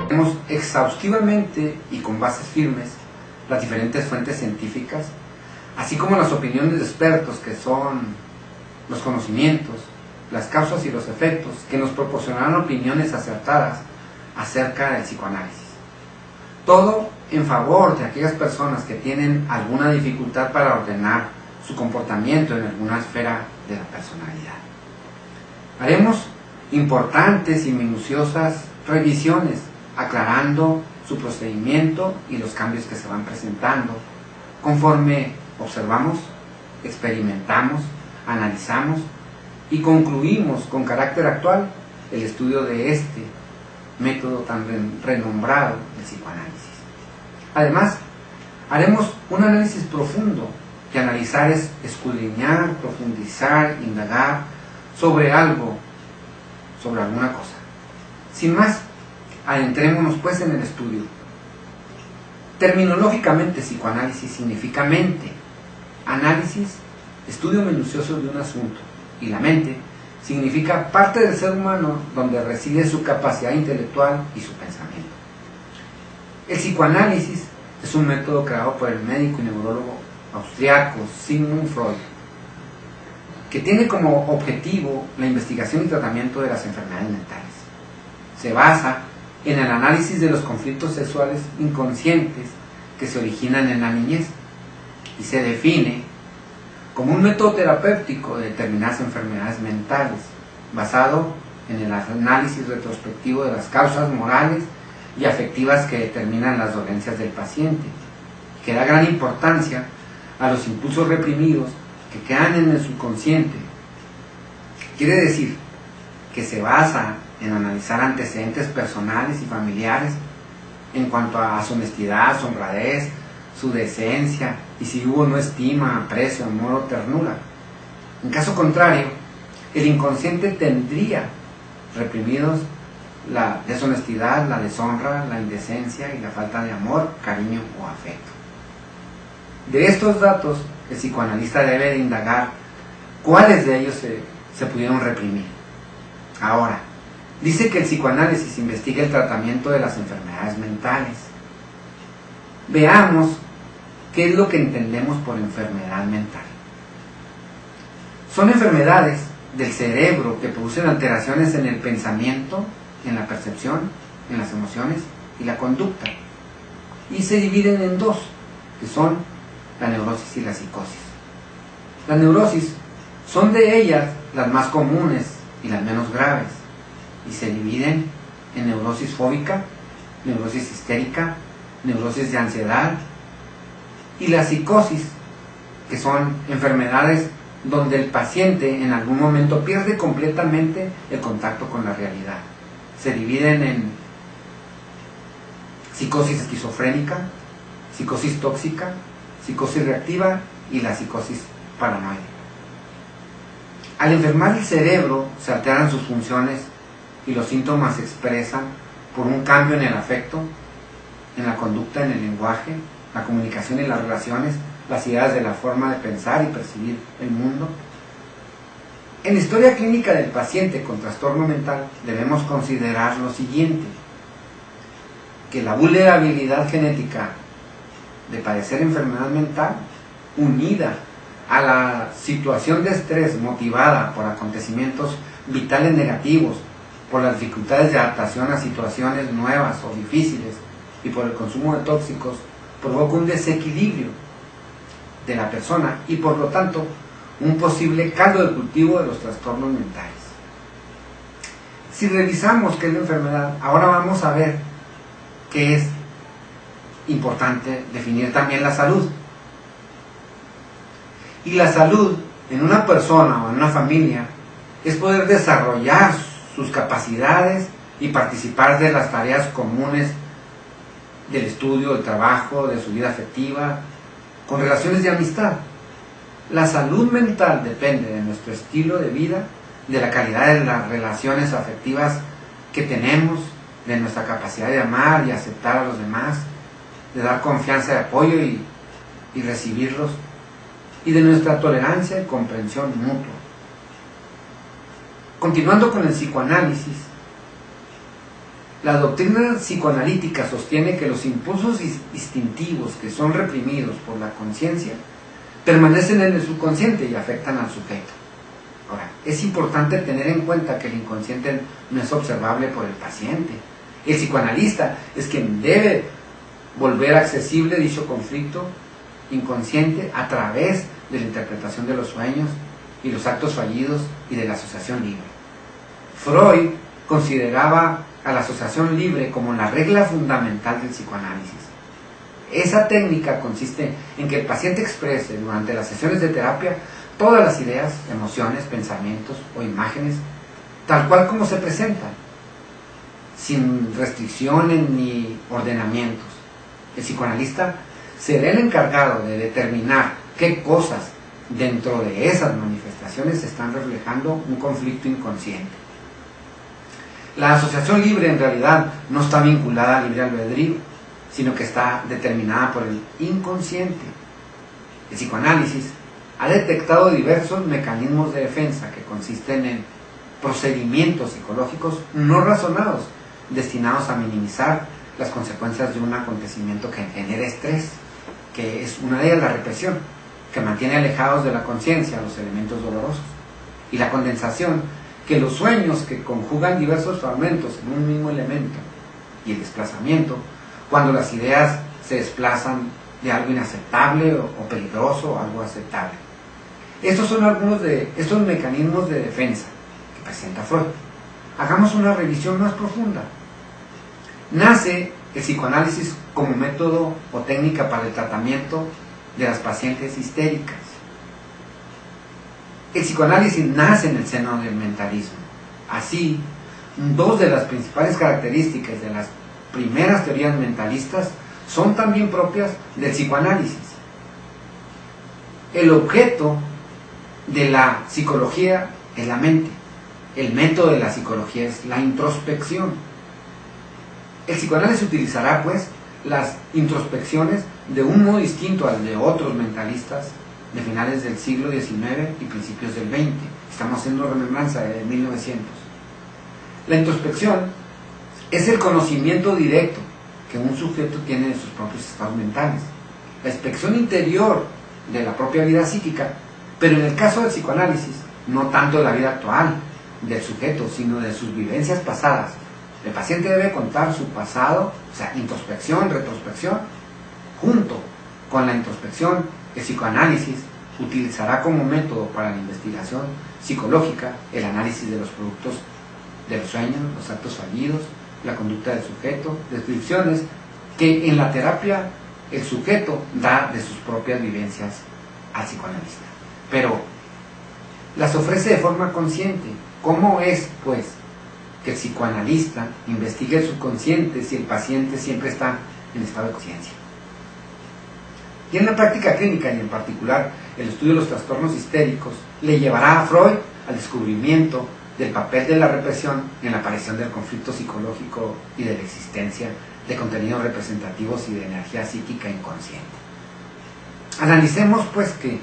Vemos exhaustivamente y con bases firmes las diferentes fuentes científicas, así como las opiniones de expertos que son los conocimientos, las causas y los efectos que nos proporcionarán opiniones acertadas acerca del psicoanálisis. Todo en favor de aquellas personas que tienen alguna dificultad para ordenar su comportamiento en alguna esfera de la personalidad. Haremos importantes y minuciosas revisiones, aclarando su procedimiento y los cambios que se van presentando, conforme observamos, experimentamos, analizamos y concluimos con carácter actual el estudio de este método tan renombrado del psicoanálisis. Además, haremos un análisis profundo, que analizar es escudriñar, profundizar, indagar sobre algo, sobre alguna cosa. Sin más, adentrémonos pues en el estudio. Terminológicamente, psicoanálisis significa mente, análisis, estudio minucioso de un asunto, y la mente significa parte del ser humano donde reside su capacidad intelectual y su pensamiento. El psicoanálisis es un método creado por el médico y neurólogo austriaco Sigmund Freud, que tiene como objetivo la investigación y tratamiento de las enfermedades mentales. Se basa en el análisis de los conflictos sexuales inconscientes que se originan en la niñez y se define como un método terapéutico de determinadas enfermedades mentales, basado en el análisis retrospectivo de las causas morales y afectivas que determinan las dolencias del paciente, que da gran importancia a los impulsos reprimidos que quedan en el subconsciente. Quiere decir que se basa en analizar antecedentes personales y familiares en cuanto a su honestidad, su honradez, su decencia, y si hubo no estima, aprecio, amor o ternura. En caso contrario, el inconsciente tendría reprimidos la deshonestidad, la deshonra, la indecencia y la falta de amor, cariño o afecto. De estos datos, el psicoanalista debe de indagar cuáles de ellos se pudieron reprimir. Ahora, dice que el psicoanálisis investiga el tratamiento de las enfermedades mentales. Veamos qué es lo que entendemos por enfermedad mental. Son enfermedades del cerebro que producen alteraciones en el pensamiento, en la percepción, en las emociones y la conducta. Y se dividen en dos, que son la neurosis y la psicosis. Las neurosis son de ellas las más comunes y las menos graves, y se dividen en neurosis fóbica, neurosis histérica, neurosis de ansiedad y la psicosis, que son enfermedades donde el paciente en algún momento pierde completamente el contacto con la realidad. Se dividen en psicosis esquizofrénica, psicosis tóxica, psicosis reactiva y la psicosis paranoide. Al enfermar el cerebro se alteran sus funciones y los síntomas se expresan por un cambio en el afecto, en la conducta, en el lenguaje, la comunicación y las relaciones, las ideas de la forma de pensar y percibir el mundo. En la historia clínica del paciente con trastorno mental debemos considerar lo siguiente: que la vulnerabilidad genética de padecer enfermedad mental, unida a la situación de estrés motivada por acontecimientos vitales negativos, por las dificultades de adaptación a situaciones nuevas o difíciles y por el consumo de tóxicos, provoca un desequilibrio de la persona y por lo tanto un posible caldo de cultivo de los trastornos mentales. Si revisamos qué es la enfermedad, ahora vamos a ver que es importante definir también la salud. Y la salud en una persona o en una familia es poder desarrollar sus capacidades y participar de las tareas comunes del estudio, del trabajo, de su vida afectiva, con relaciones de amistad. La salud mental depende de nuestro estilo de vida, de la calidad de las relaciones afectivas que tenemos, de nuestra capacidad de amar y aceptar a los demás, de dar confianza y apoyo y recibirlos, y de nuestra tolerancia y comprensión mutua. Continuando con el psicoanálisis, La doctrina psicoanalítica sostiene que los impulsos instintivos que son reprimidos por la conciencia permanecen en el subconsciente y afectan al sujeto. Ahora, es importante tener en cuenta que el inconsciente no es observable por el paciente. El psicoanalista es quien debe volver accesible dicho conflicto inconsciente a través de la interpretación de los sueños y los actos fallidos y de la asociación libre. Freud consideraba a la asociación libre como la regla fundamental del psicoanálisis. Esa técnica consiste en que el paciente exprese durante las sesiones de terapia todas las ideas, emociones, pensamientos o imágenes, tal cual como se presentan, sin restricciones ni ordenamientos. El psicoanalista será el encargado de determinar qué cosas dentro de esas manifestaciones están reflejando un conflicto inconsciente. La asociación libre en realidad no está vinculada al libre albedrío, sino que está determinada por el inconsciente. El psicoanálisis ha detectado diversos mecanismos de defensa que consisten en procedimientos psicológicos no razonados, destinados a minimizar las consecuencias de un acontecimiento que genera estrés, que es una de ellas la represión, que mantiene alejados de la conciencia los elementos dolorosos, y la condensación, que los sueños que conjugan diversos fragmentos en un mismo elemento, y el desplazamiento, cuando las ideas se desplazan de algo inaceptable o peligroso a algo aceptable. Estos son algunos de estos mecanismos de defensa que presenta Freud. Hagamos una revisión más profunda. Nace el psicoanálisis como método o técnica para el tratamiento de las pacientes histéricas. El psicoanálisis nace en el seno del mentalismo. Así, dos de las principales características de las primeras teorías mentalistas son también propias del psicoanálisis. El objeto de la psicología es la mente. El método de la psicología es la introspección. El psicoanálisis utilizará, pues, las introspecciones de un modo distinto al de otros mentalistas de finales del siglo XIX y principios del XX. Estamos haciendo remembranza de 1900. La introspección es el conocimiento directo que un sujeto tiene de sus propios estados mentales, la inspección interior de la propia vida psíquica, pero en el caso del psicoanálisis, no tanto de la vida actual del sujeto, sino de sus vivencias pasadas. El paciente debe contar su pasado, o sea, introspección, retrospección. Junto con la introspección, el psicoanálisis utilizará como método para la investigación psicológica el análisis de los productos de los sueños, los actos fallidos, la conducta del sujeto, descripciones que en la terapia el sujeto da de sus propias vivencias al psicoanalista. Pero las ofrece de forma consciente. ¿Cómo es, pues, que el psicoanalista investigue el subconsciente si el paciente siempre está en estado de conciencia? Y en la práctica clínica, y en particular el estudio de los trastornos histéricos, le llevará a Freud al descubrimiento del papel de la represión en la aparición del conflicto psicológico y de la existencia de contenidos representativos y de energía psíquica inconsciente. Analicemos, pues, que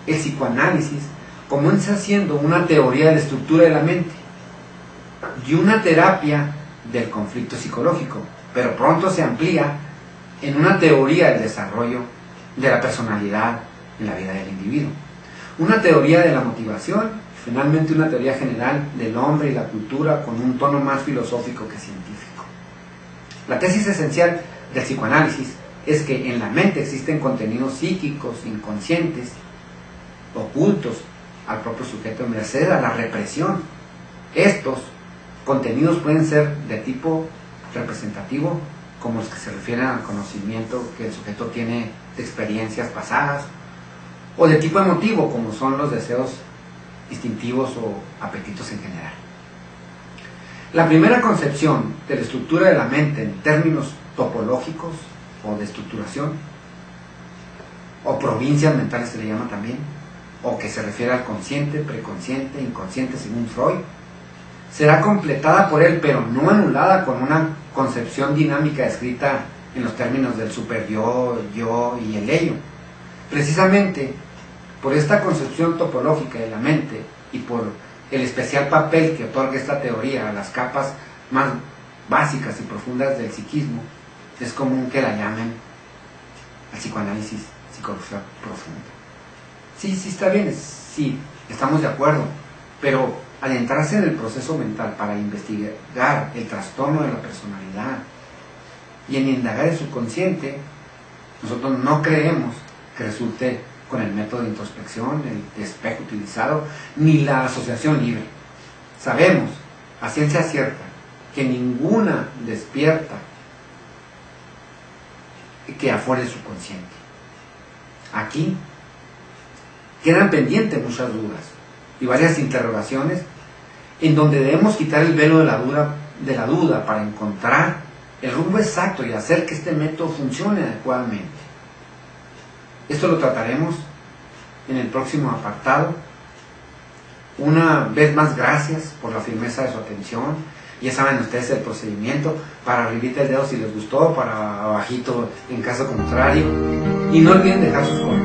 el psicoanálisis comienza siendo una teoría de la estructura de la mente y una terapia del conflicto psicológico, pero pronto se amplía en una teoría del desarrollo de la personalidad en la vida del individuo, una teoría de la motivación, finalmente una teoría general del hombre y la cultura con un tono más filosófico que científico. La tesis esencial del psicoanálisis es que en la mente existen contenidos psíquicos inconscientes ocultos al propio sujeto merced a la represión. Estos contenidos pueden ser de tipo representativo, como los que se refieren al conocimiento que el sujeto tiene de experiencias pasadas, o de tipo emotivo, como son los deseos instintivos o apetitos en general. La primera concepción de la estructura de la mente en términos topológicos o de estructuración, o provincias mentales se le llama también, o que se refiere al consciente, preconsciente, inconsciente según Freud, será completada por él, pero no anulada con una concepción dinámica escrita en los términos del superyo, yo y el ello. Precisamente por esta concepción topológica de la mente y por el especial papel que otorga esta teoría a las capas más básicas y profundas del psiquismo, es común que la llamen al psicoanálisis, psicología profunda. Sí, sí está bien, sí, estamos de acuerdo, pero al entrarse en el proceso mental para investigar el trastorno de la personalidad y en indagar el subconsciente, nosotros no creemos que resulte con el método de introspección, el espejo utilizado, ni la asociación libre. Sabemos, a ciencia cierta, que ninguna despierta que afore el subconsciente. Aquí quedan pendientes muchas dudas y varias interrogaciones en donde debemos quitar el velo de la duda para encontrar el rumbo exacto y hacer que este método funcione adecuadamente. Esto lo trataremos en el próximo apartado. Una vez más, gracias por la firmeza de su atención. Ya saben ustedes el procedimiento: para arribita el dedo si les gustó, para abajito en caso contrario. Y no olviden dejar sus comentarios.